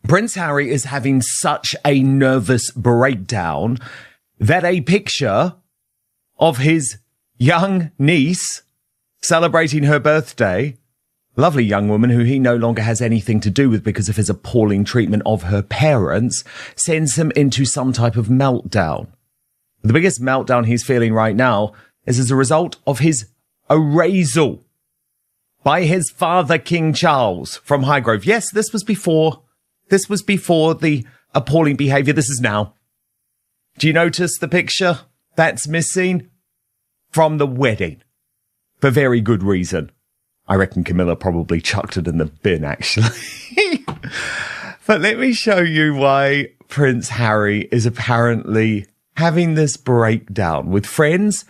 Prince Harry is having such a nervous breakdown that a picture of his young niece celebrating her birthday, lovely young woman who he no longer has anything to do with because of his appalling treatment of her parents, sends him into some type of meltdown. The biggest meltdown he's feeling right now is as a result of his erasal by his father, King Charles, from Highgrove. Yes, this was before the appalling behaviour. This is now. Do you notice the picture that's missing from the wedding? For very good reason. I reckon Camilla probably chucked it in the bin, actually. But let me show you why Prince Harry is apparently having this breakdown, with friends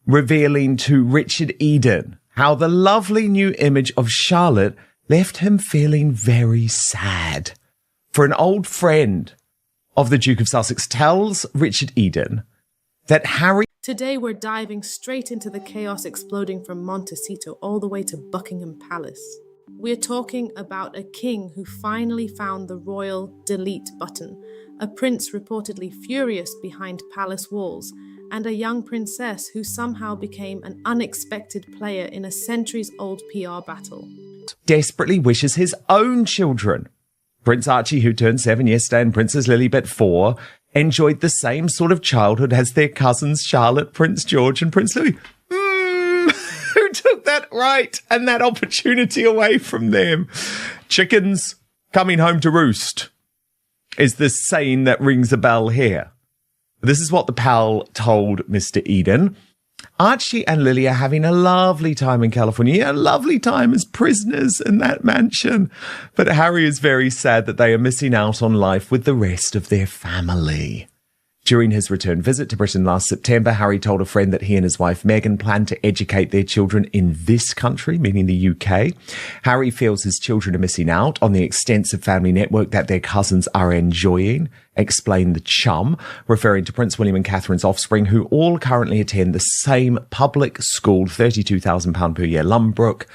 revealing to Richard Eden how the lovely new image of Charlotte left him feeling very sad. For an old friend of the Duke of Sussex tells Richard Eden that Harry... Today we're diving straight into the chaos exploding from Montecito all the way to Buckingham Palace. We're talking about a king who finally found the royal delete button, a prince reportedly furious behind palace walls, and a young princess who somehow became an unexpected player in a centuries-old PR battle. Desperately wishes his own children, Prince Archie, who turned 7 yesterday, and Princess Lilibet 4, enjoyed the same sort of childhood as their cousins Charlotte, Prince George and Prince Louis. Who took that right and that opportunity away from them? Chickens coming home to roost is the saying that rings a bell here. This is what the pal told Mr. Eden. Archie and Lily are having a lovely time in California, a lovely time as prisoners in that mansion. But Harry is very sad that they are missing out on life with the rest of their family. During his return visit to Britain last September, Harry told a friend that he and his wife Meghan plan to educate their children in this country, meaning the UK. Harry feels his children are missing out on the extensive family network that their cousins are enjoying, explained the chum, referring to Prince William and Catherine's offspring, who all currently attend the same public school, £32,000 per year, Lumbrook.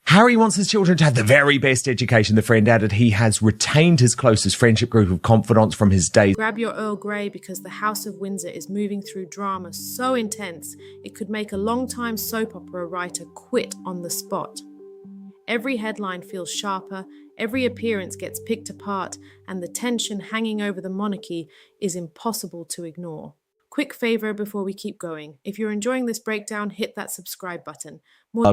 Harry wants his children to have the very best education. The friend added he has retained his closest friendship group of confidants from his days. Grab your Earl Grey because the House of Windsor is moving through drama so intense it could make a long-time soap opera writer quit on the spot. Every headline feels sharper, every appearance gets picked apart, and the tension hanging over the monarchy is impossible to ignore. Quick favour before we keep going. If you're enjoying this breakdown, hit that subscribe button.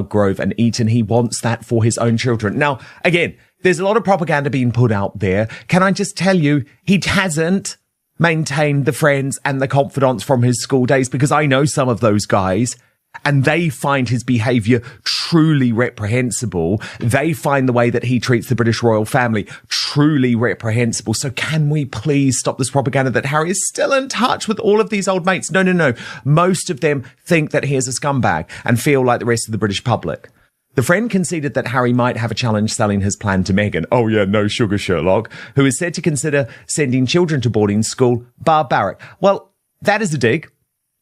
Grove and Eton, he wants that for his own children. Now, again, there's a lot of propaganda being put out there. Can I just tell you, he hasn't maintained the friends and the confidants from his school days, because I know some of those guys and they find his behaviour truly reprehensible. They find the way that he treats the British royal family truly reprehensible. So can we please stop this propaganda that Harry is still in touch with all of these old mates? No. Most of them think that he is a scumbag and feel like the rest of the British public. The friend conceded that Harry might have a challenge selling his plan to Meghan. Oh yeah, no sugar, Sherlock, who is said to consider sending children to boarding school barbaric. Well, that is a dig.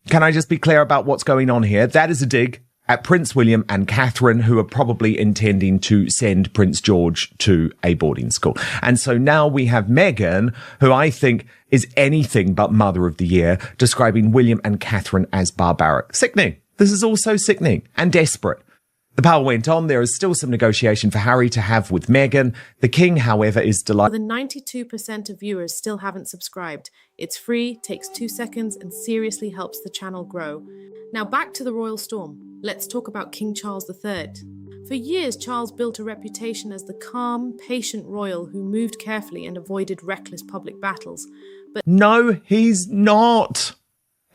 Can I just be clear about what's going on here? That is a dig at Prince William and Catherine, who are probably intending to send Prince George to a boarding school. And so now we have Meghan, who I think is anything but Mother of the Year, describing William and Catherine as barbaric. Sickening. This is also sickening and desperate. The pal went on, there is still some negotiation for Harry to have with Meghan. The king, however, is delighted. More than 92% of viewers still haven't subscribed. It's free, takes 2 seconds, and seriously helps the channel grow. Now back to the royal storm. Let's talk about King Charles III. For years, Charles built a reputation as the calm, patient royal who moved carefully and avoided reckless public battles. But no, he's not.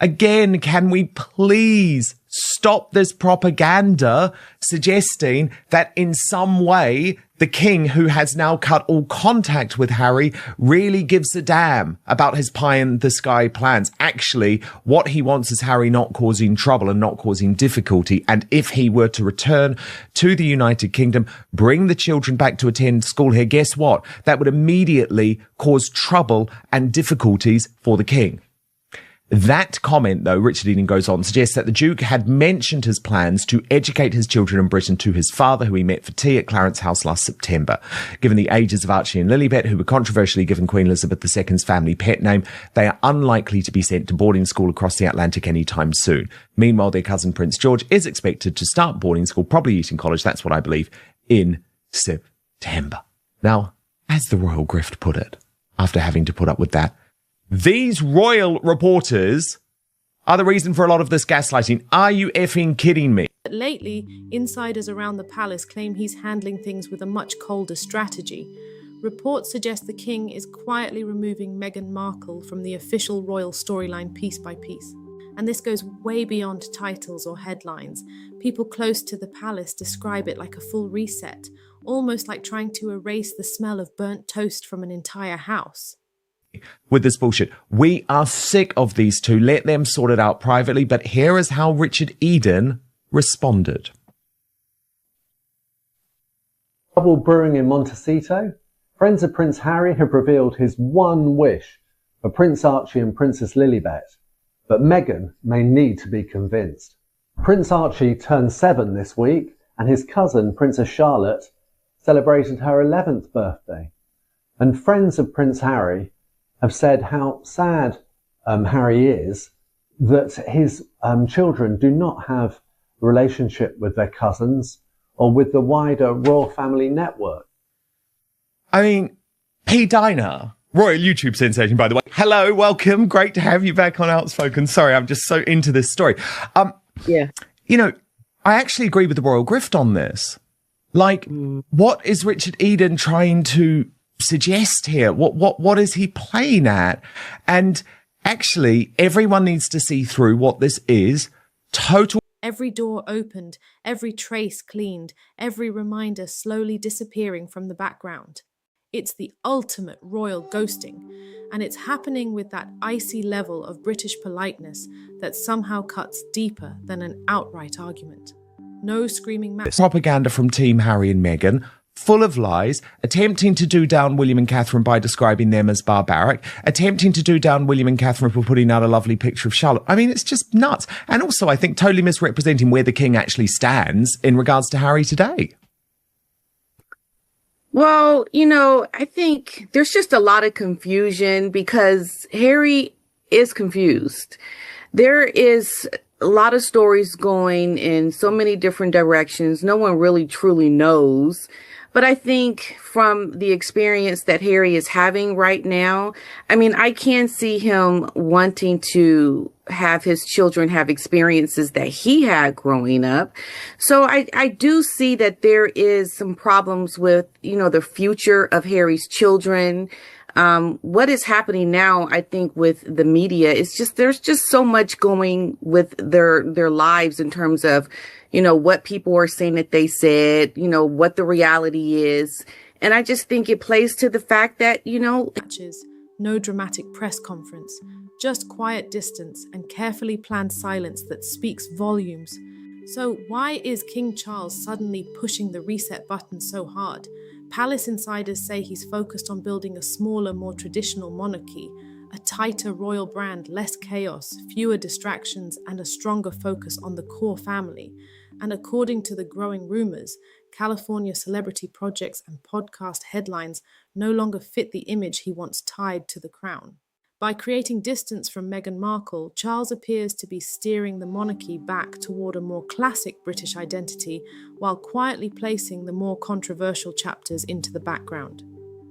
Again, can we please stop this propaganda suggesting that in some way the king, who has now cut all contact with Harry, really gives a damn about his pie-in-the-sky plans. Actually, what he wants is Harry not causing trouble and not causing difficulty. And if he were to return to the United Kingdom, bring the children back to attend school here, guess what? That would immediately cause trouble and difficulties for the king. That comment, though, Richard Eden goes on, suggests that the Duke had mentioned his plans to educate his children in Britain to his father, who he met for tea at Clarence House last September. Given the ages of Archie and Lilibet, who were controversially given Queen Elizabeth II's family pet name, they are unlikely to be sent to boarding school across the Atlantic anytime soon. Meanwhile, their cousin Prince George is expected to start boarding school, probably Eton College, that's what I believe, in September. Now, as the Royal Grift put it, after having to put up with that, these royal reporters are the reason for a lot of this gaslighting. Are you effing kidding me? But lately, insiders around the palace claim he's handling things with a much colder strategy. Reports suggest the king is quietly removing Meghan Markle from the official royal storyline piece by piece. And this goes way beyond titles or headlines. People close to the palace describe it like a full reset, almost like trying to erase the smell of burnt toast from an entire house. With this bullshit, we are sick of these two. Let them sort it out privately. But here is how Richard Eden responded. Trouble brewing in Montecito. Friends of Prince Harry have revealed his one wish for Prince Archie and Princess Lilibet, but Meghan may need to be convinced. Prince Archie turned 7 this week, and his cousin, Princess Charlotte, celebrated her 11th birthday. And friends of Prince Harry have said how sad Harry is that his children do not have a relationship with their cousins or with the wider royal family network. I mean, P. Diner, royal YouTube sensation, by the way. Hello, welcome. Great to have you back on Outspoken. Sorry, I'm just so into this story. Yeah. You know, I actually agree with the royal grift on this. Like, what is Richard Eden trying to suggest here? What is he playing at? And actually, everyone needs to see through what this is. Total. Every door opened, every trace cleaned, every reminder slowly disappearing from the background. It's the ultimate royal ghosting, and it's happening with that icy level of British politeness that somehow cuts deeper than an outright argument. No screaming match. Propaganda from Team Harry and Meghan, full of lies, attempting to do down William and Catherine by describing them as barbaric, attempting to do down William and Catherine for putting out a lovely picture of Charlotte. I mean, it's just nuts. And also, I think totally misrepresenting where the king actually stands in regards to Harry today. Well, I think there's just a lot of confusion because Harry is confused. There is a lot of stories going in so many different directions. No one really truly knows. But I think from the experience that Harry is having right now, I mean, I can see him wanting to have his children have experiences that he had growing up. So I do see that there is some problems with, the future of Harry's children. What is happening now, I think, with the media is just, there's just so much going with their lives in terms of, what people are saying that they said, what the reality is. And I just think it plays to the fact that, matches, no dramatic press conference, just quiet distance and carefully planned silence that speaks volumes. So why is King Charles suddenly pushing the reset button so hard? Palace insiders say he's focused on building a smaller, more traditional monarchy, a tighter royal brand, less chaos, fewer distractions, and a stronger focus on the core family. And according to the growing rumors, California celebrity projects and podcast headlines no longer fit the image he wants tied to the crown. By creating distance from Meghan Markle, Charles appears to be steering the monarchy back toward a more classic British identity, while quietly placing the more controversial chapters into the background.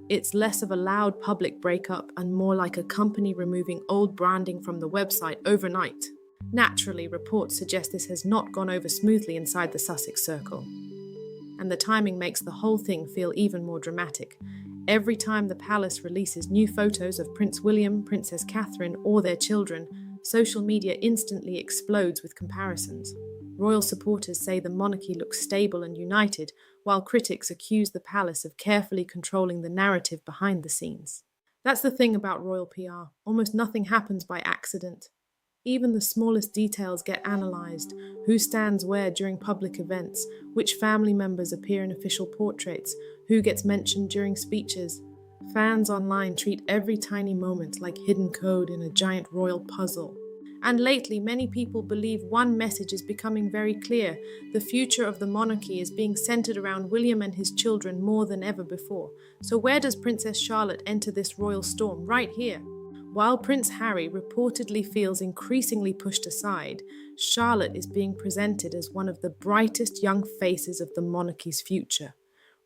It's less of a loud public breakup and more like a company removing old branding from the website overnight. Naturally, reports suggest this has not gone over smoothly inside the Sussex circle. And the timing makes the whole thing feel even more dramatic. Every time the palace releases new photos of Prince William, Princess Catherine, or their children, social media instantly explodes with comparisons. Royal supporters say the monarchy looks stable and united, while critics accuse the palace of carefully controlling the narrative behind the scenes. That's the thing about royal PR. Almost nothing happens by accident. Even the smallest details get analysed: who stands where during public events, which family members appear in official portraits, who gets mentioned during speeches. Fans online treat every tiny moment like hidden code in a giant royal puzzle. And lately, many people believe one message is becoming very clear. The future of the monarchy is being centered around William and his children more than ever before. So where does Princess Charlotte enter this royal storm? Right here. While Prince Harry reportedly feels increasingly pushed aside, Charlotte is being presented as one of the brightest young faces of the monarchy's future.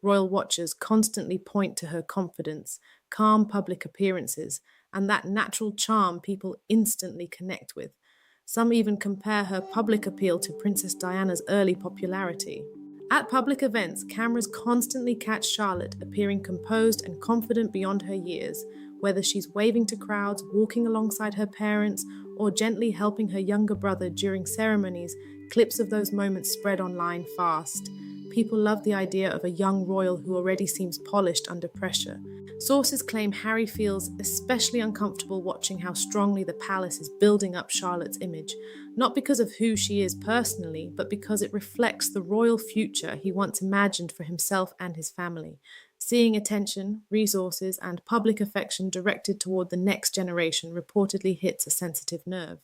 Royal watchers constantly point to her confidence, calm public appearances, and that natural charm people instantly connect with. Some even compare her public appeal to Princess Diana's early popularity. At public events, cameras constantly catch Charlotte appearing composed and confident beyond her years, whether she's waving to crowds, walking alongside her parents, or gently helping her younger brother during ceremonies. Clips of those moments spread online fast. People love the idea of a young royal who already seems polished under pressure. Sources claim Harry feels especially uncomfortable watching how strongly the palace is building up Charlotte's image, not because of who she is personally, but because it reflects the royal future he once imagined for himself and his family. Seeing attention, resources, and public affection directed toward the next generation reportedly hits a sensitive nerve.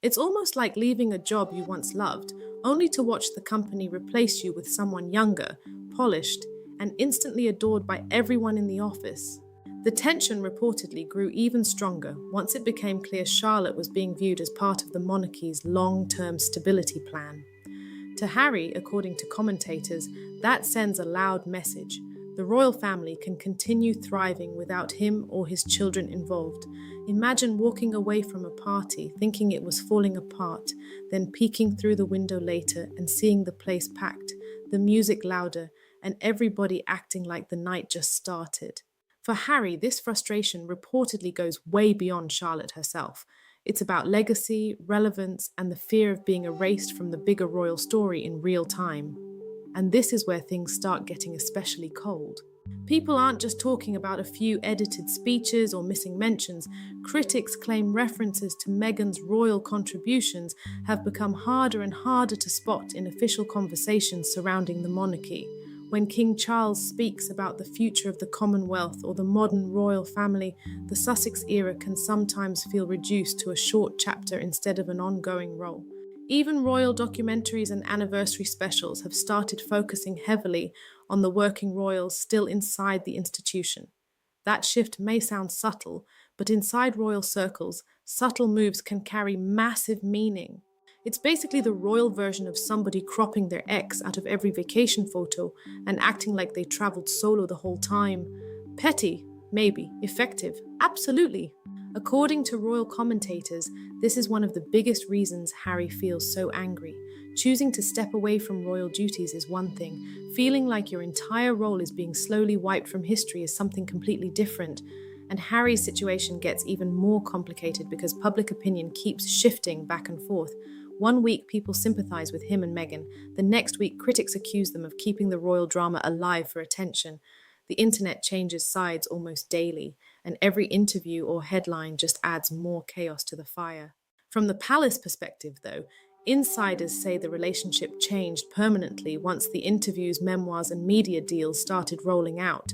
It's almost like leaving a job you once loved, only to watch the company replace you with someone younger, polished, and instantly adored by everyone in the office. The tension reportedly grew even stronger once it became clear Charlotte was being viewed as part of the monarchy's long-term stability plan. To Harry, according to commentators, that sends a loud message. The royal family can continue thriving without him or his children involved. Imagine walking away from a party thinking it was falling apart, then peeking through the window later and seeing the place packed, the music louder, and everybody acting like the night just started. For Harry, this frustration reportedly goes way beyond Charlotte herself. It's about legacy, relevance, and the fear of being erased from the bigger royal story in real time. And this is where things start getting especially cold. People aren't just talking about a few edited speeches or missing mentions. Critics claim references to Meghan's royal contributions have become harder and harder to spot in official conversations surrounding the monarchy. When King Charles speaks about the future of the Commonwealth or the modern royal family, the Sussex era can sometimes feel reduced to a short chapter instead of an ongoing role. Even royal documentaries and anniversary specials have started focusing heavily on the working royals still inside the institution. That shift may sound subtle, but inside royal circles, subtle moves can carry massive meaning. It's basically the royal version of somebody cropping their ex out of every vacation photo and acting like they travelled solo the whole time. Petty, maybe. Effective, absolutely. According to royal commentators, this is one of the biggest reasons Harry feels so angry. Choosing to step away from royal duties is one thing. Feeling like your entire role is being slowly wiped from history is something completely different. And Harry's situation gets even more complicated because public opinion keeps shifting back and forth. One week people sympathise with him and Meghan. The next week critics accuse them of keeping the royal drama alive for attention. The internet changes sides almost daily, and every interview or headline just adds more chaos to the fire. From the palace perspective, though, insiders say the relationship changed permanently once the interviews, memoirs, and media deals started rolling out.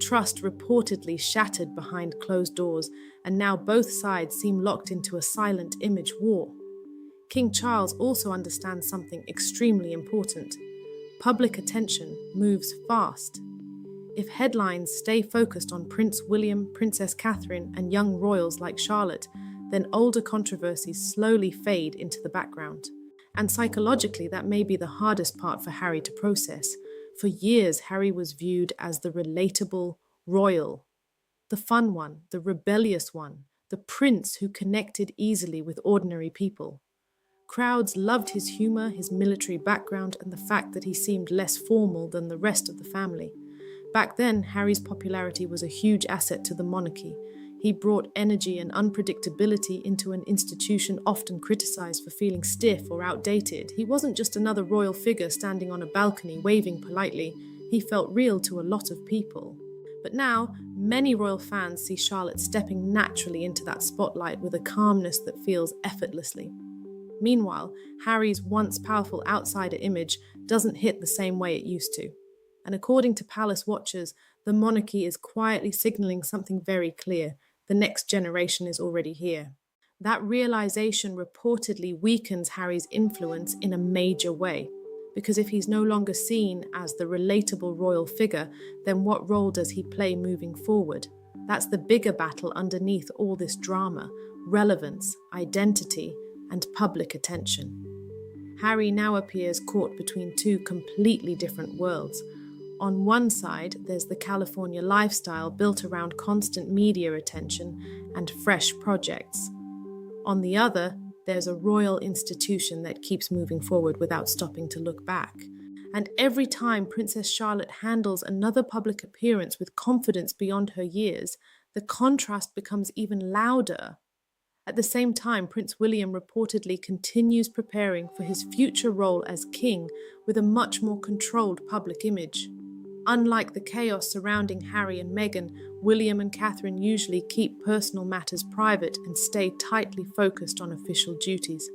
Trust reportedly shattered behind closed doors, and now both sides seem locked into a silent image war. King Charles also understands something extremely important. Public attention moves fast. If headlines stay focused on Prince William, Princess Catherine, and young royals like Charlotte, then older controversies slowly fade into the background. And psychologically, that may be the hardest part for Harry to process. For years, Harry was viewed as the relatable royal, the fun one, the rebellious one, the prince who connected easily with ordinary people. Crowds loved his humour, his military background, and the fact that he seemed less formal than the rest of the family. Back then, Harry's popularity was a huge asset to the monarchy. He brought energy and unpredictability into an institution often criticised for feeling stiff or outdated. He wasn't just another royal figure standing on a balcony waving politely. He felt real to a lot of people. But now, many royal fans see Charlotte stepping naturally into that spotlight with a calmness that feels effortlessly. Meanwhile, Harry's once powerful outsider image doesn't hit the same way it used to. And according to palace watchers, the monarchy is quietly signalling something very clear. The next generation is already here. That realization reportedly weakens Harry's influence in a major way, because if he's no longer seen as the relatable royal figure, then what role does he play moving forward? That's the bigger battle underneath all this drama: relevance, identity, and public attention. Harry now appears caught between two completely different worlds. On one side, there's the California lifestyle built around constant media attention and fresh projects. On the other, there's a royal institution that keeps moving forward without stopping to look back. And every time Princess Charlotte handles another public appearance with confidence beyond her years, the contrast becomes even louder. At the same time, Prince William reportedly continues preparing for his future role as king with a much more controlled public image. Unlike the chaos surrounding Harry and Meghan, William and Catherine usually keep personal matters private and stay tightly focused on official duties.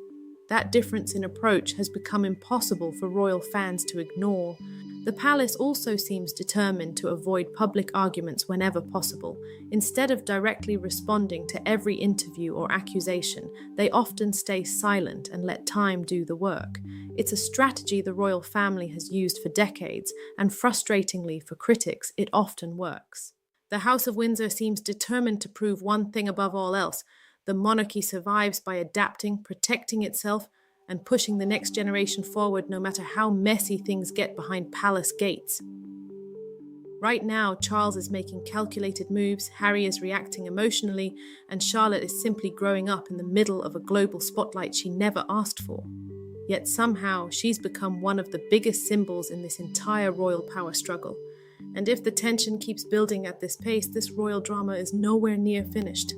That difference in approach has become impossible for royal fans to ignore. The palace also seems determined to avoid public arguments whenever possible. Instead of directly responding to every interview or accusation, they often stay silent and let time do the work. It's a strategy the royal family has used for decades, and frustratingly for critics, it often works. The House of Windsor seems determined to prove one thing above all else: the monarchy survives by adapting, protecting itself, and pushing the next generation forward no matter how messy things get behind palace gates. Right now, Charles is making calculated moves, Harry is reacting emotionally, and Charlotte is simply growing up in the middle of a global spotlight she never asked for. Yet somehow, she's become one of the biggest symbols in this entire royal power struggle. And if the tension keeps building at this pace, this royal drama is nowhere near finished.